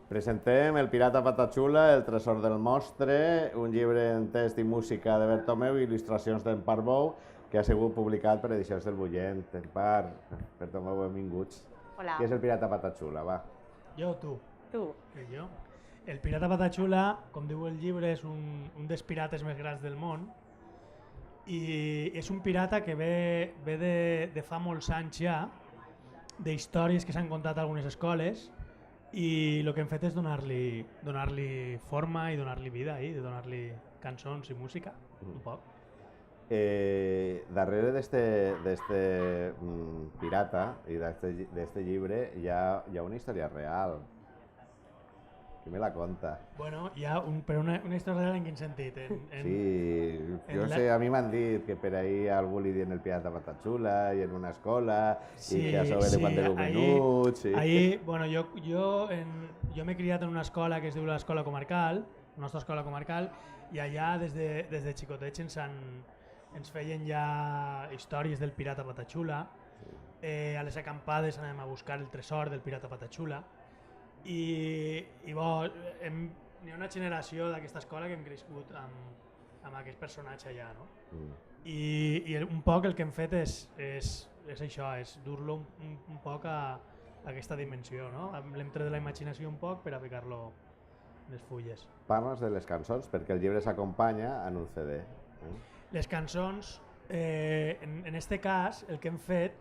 Presentem El pirata Patachula, El tresor del monstre, un llibre en text i música de Bertomeu i il·lustracions d'en Parbou, que ha sigut publicat per Edicions del Bullent. Empar, Bertomeu, benvinguts. Hola. Què és El pirata Patachula, va? Jo o tu? Tu. Jo. El pirata Patachula, com diu el llibre, és un dels pirates més grans del món i és un pirata que ve de fa molts anys ja, d'històries que s'han contat a algunes escoles, i el que hem fet és donar-li forma i donar-li vida, donar-li cançons i música, un poc. Darrere d'este pirata i d'este llibre hi ha una història real. Qui me la conta? Bueno, hi ha però una història real en quin sentit? Sí, jo sé, a mi m'han dit que per ahí algú li diuen el pirata Patachula i en una escola i que això ve de quan era un menut. Ahí, bueno, jo m'he criat en una escola que es diu l'Escola Comarcal, la nostra escola comarcal, i allà des de xicotets ens feien ja històries del pirata Patachula. A les acampades anàvem a buscar el tresor del pirata Patachula. I bo, hi ha una generació d'aquesta escola que hem crescut amb aquest personatge allà, no? I un poc el que hem fet és això, és dur-lo un poc a aquesta dimensió, no? L'hem tret de la imaginació un poc per a ficar-lo en les fulles. Parla'ns de les cançons, perquè el llibre s'acompanya en un CD. Les cançons, en este cas, el que hem fet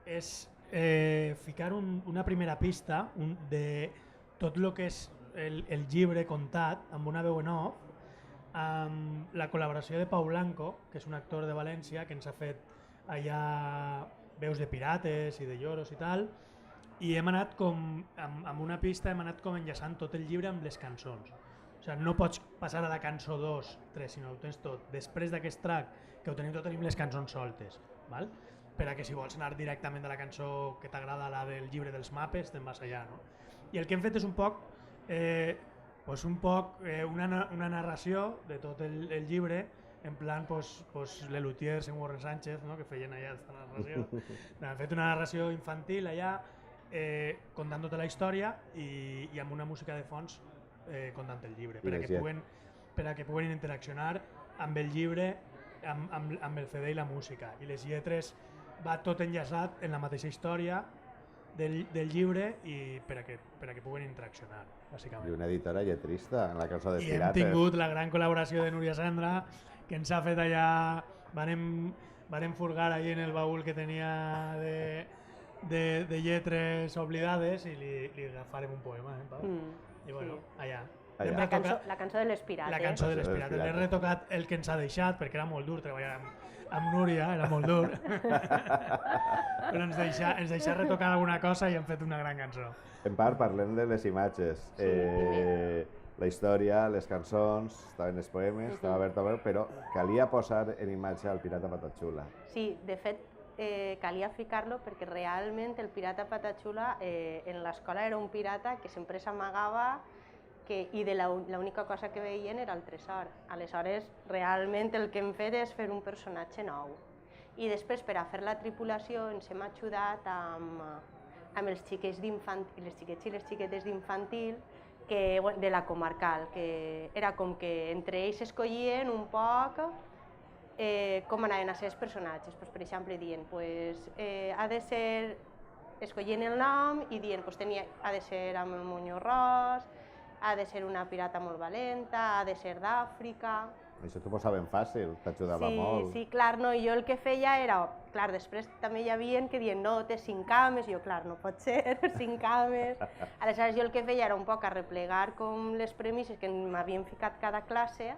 és ficar una primera pista de tot el que és el llibre contat amb una veu en off, amb la col·laboració de Pau Blanco, que és un actor de València que ens ha fet allà veus de pirates i de lloros i tal, i hem anat amb una pista hem anat com enllaçant tot el llibre amb les cançons. O sigui, no pots passar a la cançó 2, 3, sinó ho tens tot. Després d'aquest track, que ho tenim les cançons soltes, val? Per a que si vols anar directament de la cançó que t'agrada, la del llibre dels mapes, te'n vas allà, no? I el que hem fet és un poc una narració de tot el llibre, en plan l'Elutier, en Warren Sánchez, no? Que feien allà aquesta narració. Hem fet una narració infantil allà, contant tota la història i amb una música de fons contant el llibre, per a que puguen interaccionar amb el llibre, amb el CD i la música. I les lletres va tot enllaçat en la mateixa història del llibre i per a que puguen interaccionar, bàsicament. I una editora lletrista en la cançó dels I pirates. hem tingut la gran col·laboració de Núria Sandra, que ens ha fet allà, van furgar allà en el baúl que tenia de lletres oblidades i li agafarem un poema, Pau? I bueno, allà. La cançó de les pirates. La cançó de les pirates. L'he retocat el que ens ha deixat, perquè era molt dur treballar amb Núria, era molt dur. Però ens deixa retocar alguna cosa i hem fet una gran cançó. En part, parlem de les imatges. La història, les cançons, estaven els poemes, estava Bertomeu, però calia posar en imatge al pirata Patachula. Sí, de fet, calia ficar-lo perquè realment el pirata Patachula en l'escola era un pirata que sempre s'amagava i l'única cosa que veien era el tresor. Aleshores, realment el que hem fet és fer un personatge nou. I després, per a fer la tripulació, ens hem ajudat amb els xiquets i les xiquetes d'infantil de la comarcal, que era com que entre ells escollien un poc com anaven a ser els personatges. Per exemple, dient, ha de ser, escollint el nom i dient, ha de ser amb el monyo ros, ha de ser una pirata molt valenta, ha de ser d'Àfrica. Això t'ho posaven fàcil, t'ajudava molt. Sí, clar, no, jo el que feia era, clar, després també hi havia que diuen, no, té 5 cames, jo, clar, no pot ser 5 cames. Aleshores jo el que feia era un poc arreplegar com les premisses que m'havien ficat cada classe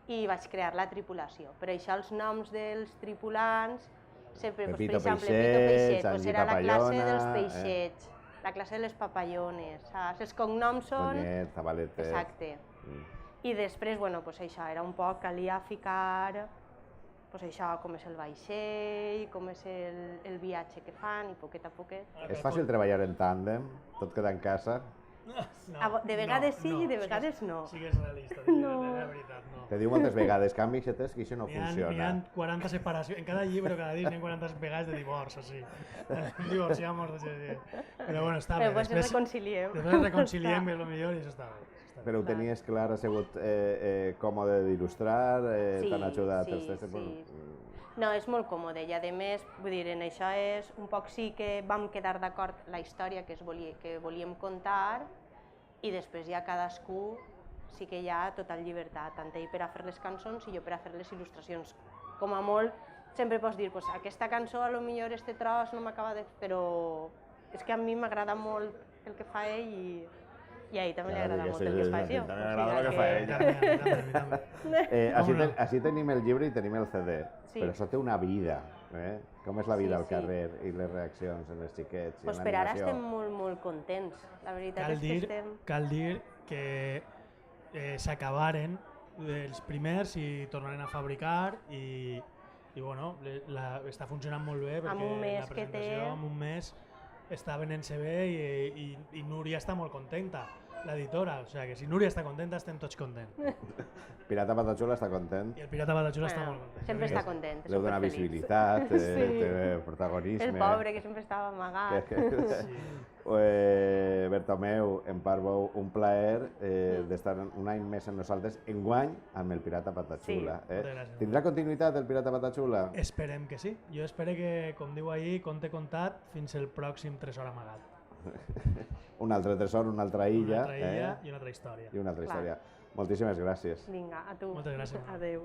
i vaig crear la tripulació. Per això els noms dels tripulants, sempre, per exemple, Pepito Peixet, era la classe dels peixets, la classe de les papallones, saps? Els cognoms són... Doñet, Zabaletes... Exacte. I després, bueno, això, era un poc, calia ficar, això, com és el vaixell, com és el viatge que fan, i poquet a poquet. És fàcil treballar en tàndem, tot queda en casa? De vegades sí i de vegades no. Sí que és realista, de veritat, no. Te diu moltes vegades, canvi xetes, que això no N'hi ha funciona. 40 separacions, en cada llibre, cada dia n'hi ha 40 vegades de divorç, així. Divorciamos, però bueno, està bé. Però després reconciliem. Després reconciliem, que és el millor, i això està bé. Però ho tenies clar, ha sigut còmode d'il·lustrar, t'han ajudat els textos? Sí. No, és molt còmode i a més, vull dir, en això és un poc sí que vam quedar d'acord la història que volíem contar i després ja cadascú sí que hi ha total llibertat, tant ell per a fer les cançons i jo per a fer les il·lustracions. Com a molt, sempre pots dir, pues, aquesta cançó a lo millor este tros no m'acaba de... però és que a mi m'agrada molt el que fa ell i a ell també li agrada molt el que fa jo. També m'agrada el que fa ell. Així tenim el llibre i tenim el CD, però això té una vida. Com és la vida al carrer i les reaccions en els xiquets i en l'animació? Per ara estem molt contents. La veritat és que estem... Cal dir que s'acabaren els primers i tornaren a fabricar i bueno, està funcionant molt bé perquè la presentació en un mes està venent-se bé i Núria està molt contenta, l'editora, o sigui que si Núria està contenta estem tots contents. Pirata Patachula està content. I el Pirata Patachula està molt content. Sempre està content, Li dona visibilitat, té protagonisme. El pobre que sempre estava amagat. Bertomeu, en Parbou, un plaer d'estar un any més amb nosaltres, enguany amb el Pirata Patachula. Tindrà continuïtat el Pirata Patachula? Esperem que sí. Jo espero que, com diu ahir, conte contat fins el pròxim tresor amagat. Un altre tresor, una altra illa. Una altra illa i una altra història. I una altra història. Moltíssimes gràcies. Vinga, a tu. Moltes gràcies. Adéu.